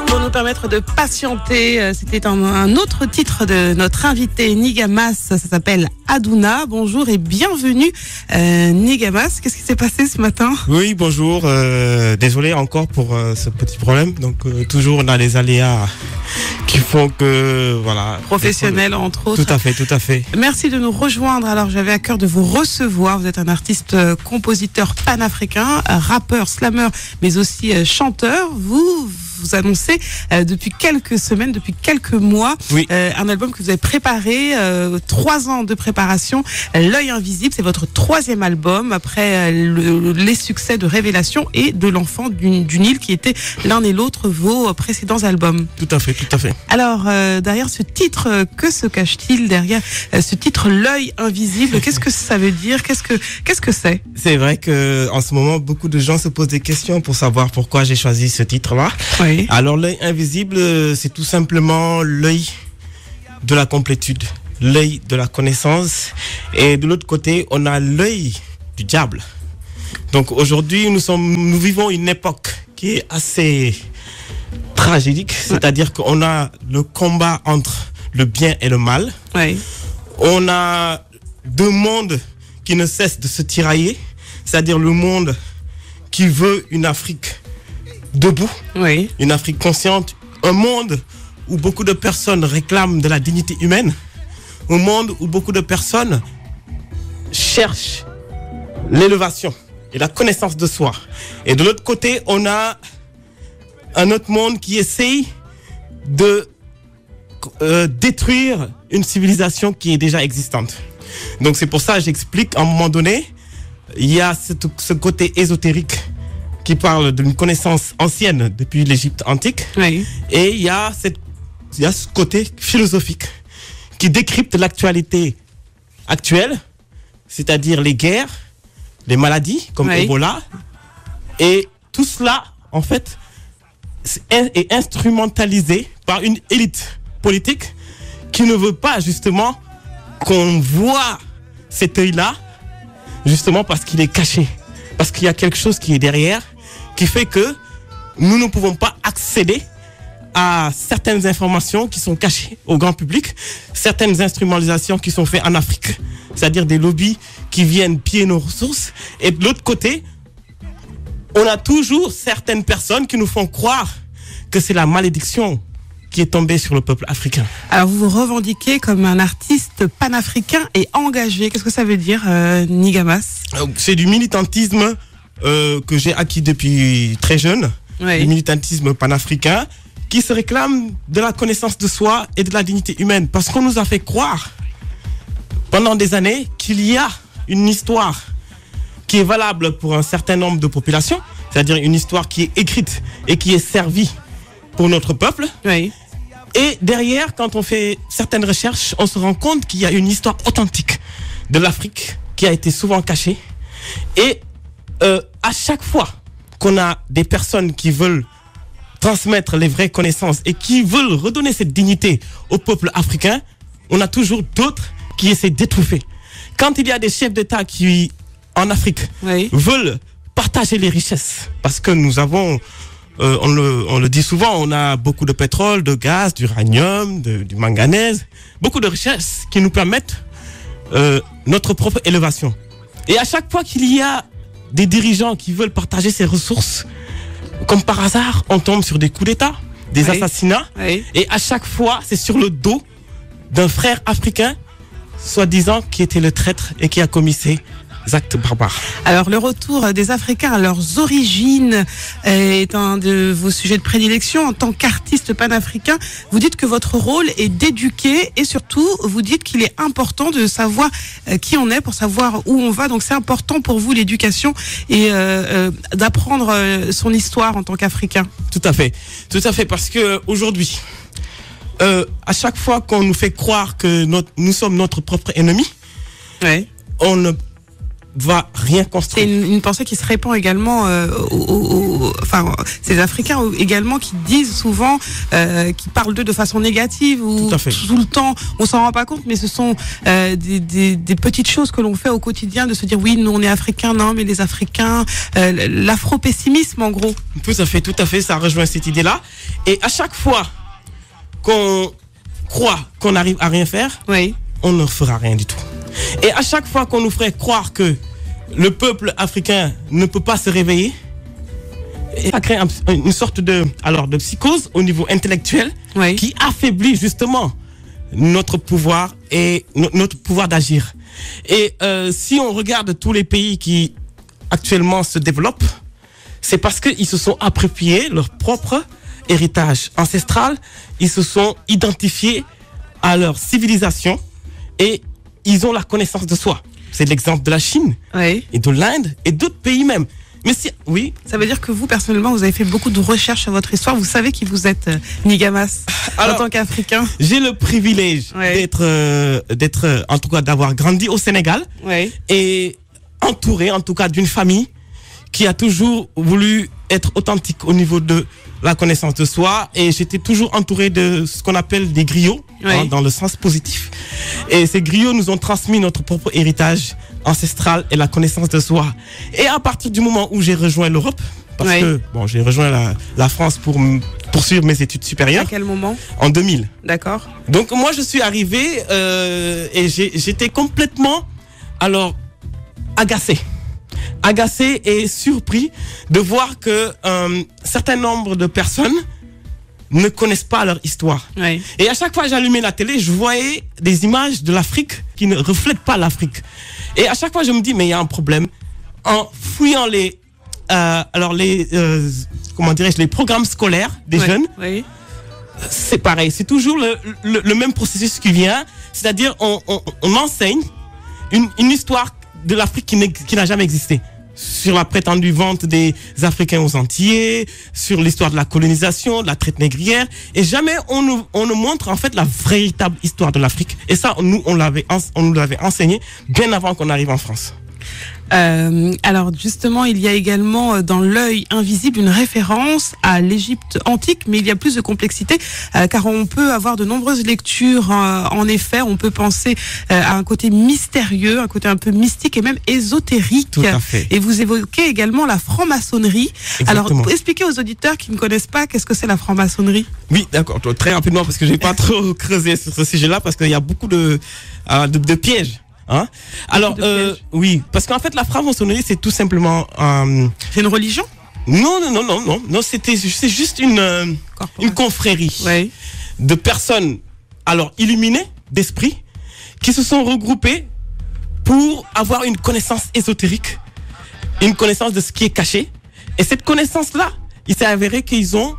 Pour nous permettre de patienter, c'était un autre titre de notre invité Nigamas, ça s'appelle Aduna. Bonjour et bienvenue Nigamas, qu'est-ce qui s'est passé ce matin? Oui, bonjour, désolé encore pour ce petit problème, donc toujours on a les aléas qui font que, voilà. Professionnel entre autres. Tout à fait, tout à fait. Merci de nous rejoindre, alors j'avais à cœur de vous recevoir, vous êtes un artiste compositeur panafricain, rappeur, slammer, mais aussi chanteur, vous annoncez depuis quelques semaines, depuis quelques mois, oui. Un album que vous avez préparé, 3 ans de préparation, L'œil invisible, c'est votre 3e album après les succès de Révélation et de l'enfant du Nil qui étaient l'un et l'autre vos précédents albums. Tout à fait, tout à fait. Alors derrière ce titre, que se cache-t-il derrière ce titre L'œil invisible? Qu'est-ce que ça veut dire? Qu'est-ce que c'est? C'est vrai que en ce moment beaucoup de gens se posent des questions pour savoir pourquoi j'ai choisi ce titre-là. Oui. Alors l'œil invisible, c'est tout simplement l'œil de la complétude, l'œil de la connaissance, et de l'autre côté, on a l'œil du diable. Donc aujourd'hui, nous vivons une époque qui est assez tragique, c'est-à-dire qu'on a le combat entre le bien et le mal. Oui. On a 2 mondes qui ne cessent de se tirailler, c'est-à-dire le monde qui veut une Afrique debout, oui. Une Afrique consciente, un monde où beaucoup de personnes réclament de la dignité humaine, un monde où beaucoup de personnes cherchent l'élévation et la connaissance de soi. Et de l'autre côté, on a un autre monde qui essaye de détruire une civilisation qui est déjà existante. Donc c'est pour ça que j'explique, à un moment donné, il y a ce côté ésotérique qui parle d'une connaissance ancienne depuis l'Égypte antique. Oui. Et il y a ce côté philosophique qui décrypte l'actualité actuelle, c'est-à-dire les guerres, les maladies comme Ebola. Et tout cela, en fait, est instrumentalisé par une élite politique qui ne veut pas justement qu'on voit cet œil-là, justement parce qu'il est caché, parce qu'il y a quelque chose qui est derrière, qui fait que nous ne pouvons pas accéder à certaines informations qui sont cachées au grand public, certaines instrumentalisations qui sont faites en Afrique, c'est-à-dire des lobbies qui viennent piller nos ressources. Et de l'autre côté, on a toujours certaines personnes qui nous font croire que c'est la malédiction qui est tombée sur le peuple africain. Alors vous vous revendiquez comme un artiste panafricain et engagé. Qu'est-ce que ça veut dire, Nigamas? C'est du militantisme que j'ai acquis depuis très jeune, oui. Du militantisme panafricain qui se réclame de la connaissance de soi et de la dignité humaine, parce qu'on nous a fait croire pendant des années qu'il y a une histoire qui est valable pour un certain nombre de populations, c'est-à-dire une histoire qui est écrite et qui est servie pour notre peuple. Oui. Et derrière, quand on fait certaines recherches, on se rend compte qu'il y a une histoire authentique de l'Afrique qui a été souvent cachée. Et à chaque fois qu'on a des personnes qui veulent transmettre les vraies connaissances et qui veulent redonner cette dignité au peuple africain, on a toujours d'autres qui essaient d'étouffer. Quand il y a des chefs d'État qui, en Afrique, veulent partager les richesses, parce que nous avons, on le dit souvent, on a beaucoup de pétrole, de gaz, d'uranium, du manganèse, beaucoup de richesses qui nous permettent notre propre élévation. Et à chaque fois qu'il y a des dirigeants qui veulent partager ces ressources, comme par hasard, on tombe sur des coups d'État, des assassinats. Oui. Et à chaque fois, c'est sur le dos d'un frère africain, soi-disant, qui était le traître et qui a commis ces actes barbares. Alors, le retour des Africains à leurs origines est un de vos sujets de prédilection. En tant qu'artiste panafricain, vous dites que votre rôle est d'éduquer et surtout, vous dites qu'il est important de savoir qui on est pour savoir où on va. Donc, c'est important pour vous, l'éducation et d'apprendre son histoire en tant qu'Africain. Tout à fait, parce que aujourd'hui, à chaque fois qu'on nous fait croire que nous sommes notre propre ennemi, on ne va rien construire. C'est une pensée qui se répand également ces Africains également qui disent souvent, qui parlent d'eux de façon négative ou tout le temps, on s'en rend pas compte, mais ce sont des petites choses que l'on fait au quotidien, de se dire oui, nous on est Africains, non mais les Africains, l'afro-pessimisme en gros. Tout à fait, ça rejoint cette idée-là. Et à chaque fois qu'on croit qu'on arrive à rien faire, on ne fera rien du tout. Et à chaque fois qu'on nous ferait croire que le peuple africain ne peut pas se réveiller, ça crée une sorte de psychose au niveau intellectuel qui affaiblit justement notre pouvoir et notre pouvoir d'agir. Et si on regarde tous les pays qui actuellement se développent, c'est parce qu'ils se sont appropriés leur propre héritage ancestral, ils se sont identifiés à leur civilisation et ils ont la connaissance de soi. C'est l'exemple de la Chine et de l'Inde et d'autres pays même. Mais oui. Ça veut dire que vous, personnellement, vous avez fait beaucoup de recherches sur votre histoire. Vous savez qui vous êtes, Nigamas, en tant qu'Africain. J'ai le privilège d'être, en tout cas, d'avoir grandi au Sénégal et entouré, en tout cas, d'une famille qui a toujours voulu être authentique au niveau de la connaissance de soi, et j'étais toujours entouré de ce qu'on appelle des griots, dans le sens positif. Et ces griots nous ont transmis notre propre héritage ancestral et la connaissance de soi. Et à partir du moment où j'ai rejoint l'Europe, parce que j'ai rejoint la France pour poursuivre mes études supérieures. À quel moment? En 2000. D'accord. Donc moi je suis arrivé et j'étais complètement agacé et surpris de voir que un certain nombre de personnes ne connaissent pas leur histoire. Et à chaque fois que j'allumais la télé, je voyais des images de l'Afrique qui ne reflètent pas l'Afrique. Et à chaque fois, je me dis, mais il y a un problème. En fouillant les programmes scolaires des jeunes, c'est pareil. C'est toujours le même processus qui vient. C'est-à-dire, on enseigne une histoire de l'Afrique qui n'a jamais existé. Sur la prétendue vente des Africains aux Antillais, sur l'histoire de la colonisation, de la traite négrière, et jamais on nous montre en fait la véritable histoire de l'Afrique. Et ça, on nous l'avait enseigné bien avant qu'on arrive en France. Alors justement, il y a également dans l'œil invisible une référence à l'Égypte antique, mais il y a plus de complexité car on peut avoir de nombreuses lectures. En effet, on peut penser à un côté mystérieux, un côté un peu mystique et même ésotérique. Tout à fait. Et vous évoquez également la franc-maçonnerie. Exactement. Alors, expliquez aux auditeurs qui ne connaissent pas qu'est-ce que c'est la franc-maçonnerie. Oui, d'accord. Très rapidement, parce que je n'ai pas trop creusé sur ce sujet-là, parce qu'il y a beaucoup de pièges. Hein? Alors, oui, parce qu'en fait, la franc-maçonnerie, c'est tout simplement... C'est une religion? Non, c'est juste une confrérie de personnes, illuminées d'esprit, qui se sont regroupées pour avoir une connaissance ésotérique, une connaissance de ce qui est caché. Et cette connaissance-là, il s'est avéré qu'ils ont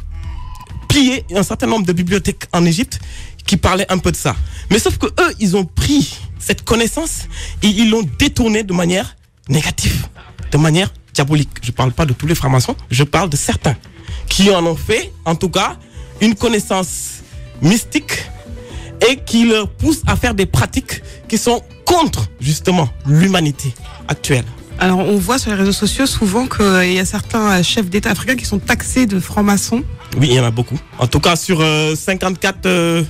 pillé un certain nombre de bibliothèques en Égypte qui parlaient un peu de ça. Mais sauf que eux, ils ont pris cette connaissance et ils l'ont détournée de manière négative, de manière diabolique. Je ne parle pas de tous les francs-maçons, je parle de certains qui en ont fait, en tout cas, une connaissance mystique et qui leur pousse à faire des pratiques qui sont contre, justement, l'humanité actuelle. Alors, on voit sur les réseaux sociaux souvent qu'il y a certains chefs d'État africains qui sont taxés de francs-maçons. Oui, il y en a beaucoup. En tout cas, sur 54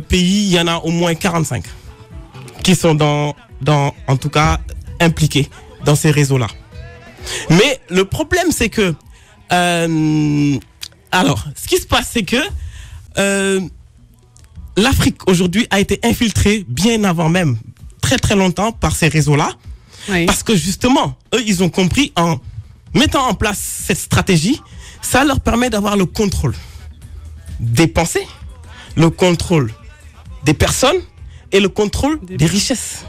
pays, il y en a au moins 45 qui sont en tout cas, impliqués dans ces réseaux-là. Mais le problème, c'est que... ce qui se passe, c'est que l'Afrique, aujourd'hui, a été infiltrée bien avant même, très très longtemps, par ces réseaux-là. Parce que justement, eux, ils ont compris, en mettant en place cette stratégie, ça leur permet d'avoir le contrôle des pensées, le contrôle des personnes et le contrôle des richesses.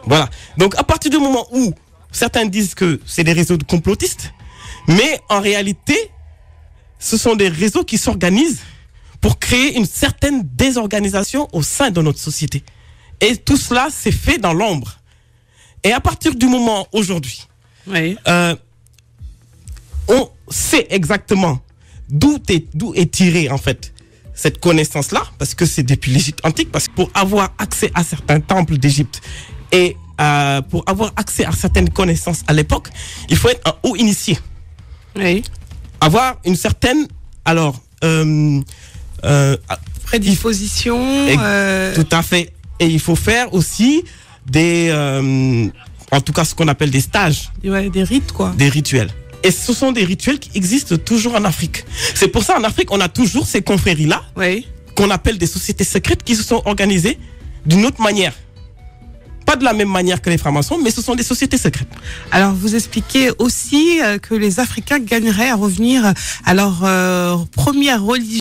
Voilà. Donc, à partir du moment où certains disent que c'est des réseaux de complotistes, mais en réalité, ce sont des réseaux qui s'organisent pour créer une certaine désorganisation au sein de notre société. Et tout cela, c'est fait dans l'ombre. Et à partir du moment aujourd'hui, on sait exactement d'où est tirée en fait cette connaissance-là, parce que c'est depuis l'Égypte antique, parce que pour avoir accès à certains temples d'Égypte et pour avoir accès à certaines connaissances à l'époque, il faut être un haut initié. avoir une certaine, prédisposition. Tout à fait. Et il faut faire aussi en tout cas ce qu'on appelle des stages. Ouais, des rites, quoi. Des rituels. Et ce sont des rituels qui existent toujours en Afrique. C'est pour ça en Afrique, on a toujours ces confréries-là, qu'on appelle des sociétés secrètes qui se sont organisées d'une autre manière. Pas de la même manière que les francs-maçons, mais ce sont des sociétés secrètes. Alors, vous expliquez aussi que les Africains gagneraient à revenir à leur première religion.